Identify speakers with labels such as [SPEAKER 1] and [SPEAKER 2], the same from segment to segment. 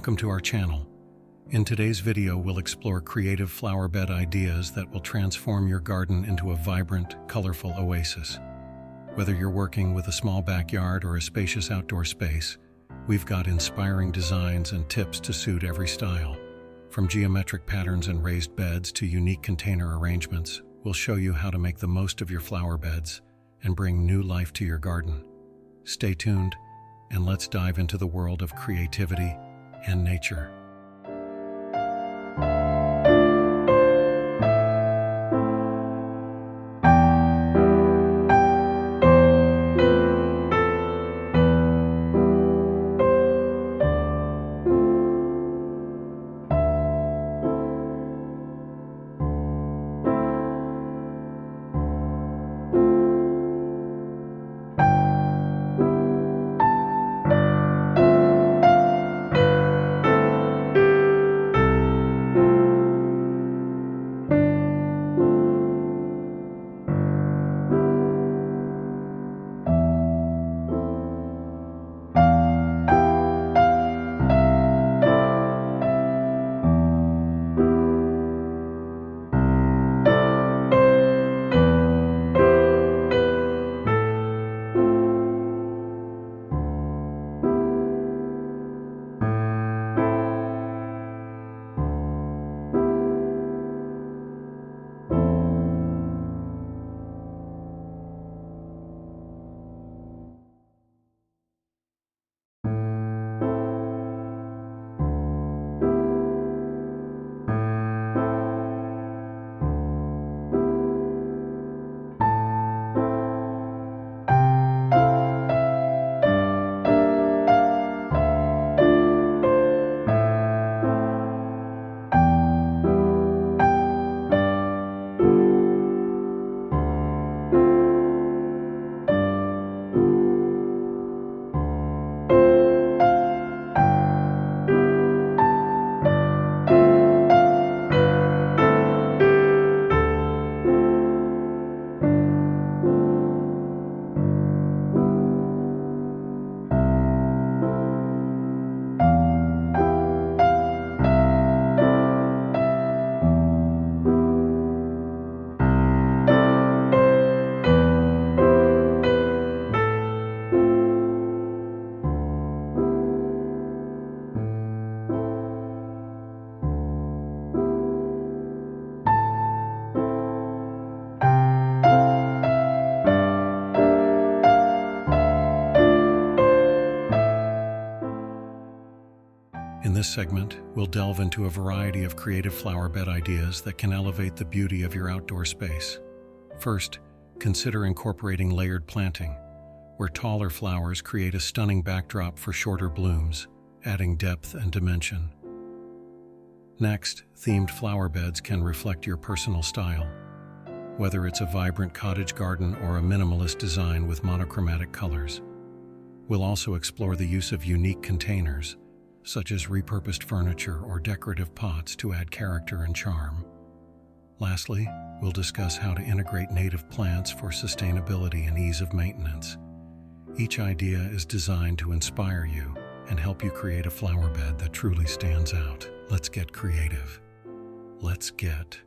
[SPEAKER 1] welcome to our channel. In today's video, we'll explore creative flower bed ideas that will transform your garden into a vibrant, colorful oasis. Whether you're working with a small backyard or a spacious outdoor space, we've got inspiring designs and tips to suit every style. From geometric patterns and raised beds to unique container arrangements, we'll show you how to make the most of your flower beds and bring new life to your garden. Stay tuned, and let's dive into the world of creativity and nature. In this segment, we'll delve into a variety of creative flower bed ideas that can elevate the beauty of your outdoor space. First, consider incorporating layered planting, where taller flowers create a stunning backdrop for shorter blooms, adding depth and dimension. Next, themed flower beds can reflect your personal style, whether it's a vibrant cottage garden or a minimalist design with monochromatic colors. We'll also explore the use of unique containers, such as repurposed furniture or decorative pots to add character and charm. Lastly, we'll discuss how to integrate native plants for sustainability and ease of maintenance. Each idea is designed to inspire you and help you create a flower bed that truly stands out. Let's get creative. Let's get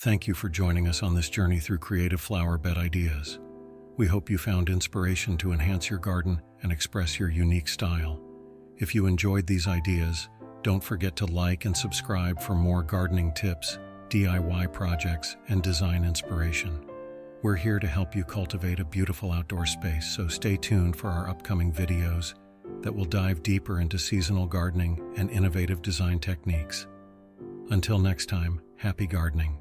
[SPEAKER 1] Thank you for joining us on this journey through creative flower bed ideas. We hope you found inspiration to enhance your garden and express your unique style. If you enjoyed these ideas, don't forget to like and subscribe for more gardening tips, DIY projects, and design inspiration. We're here to help you cultivate a beautiful outdoor space, so stay tuned for our upcoming videos that will dive deeper into seasonal gardening and innovative design techniques. Until next time, happy gardening.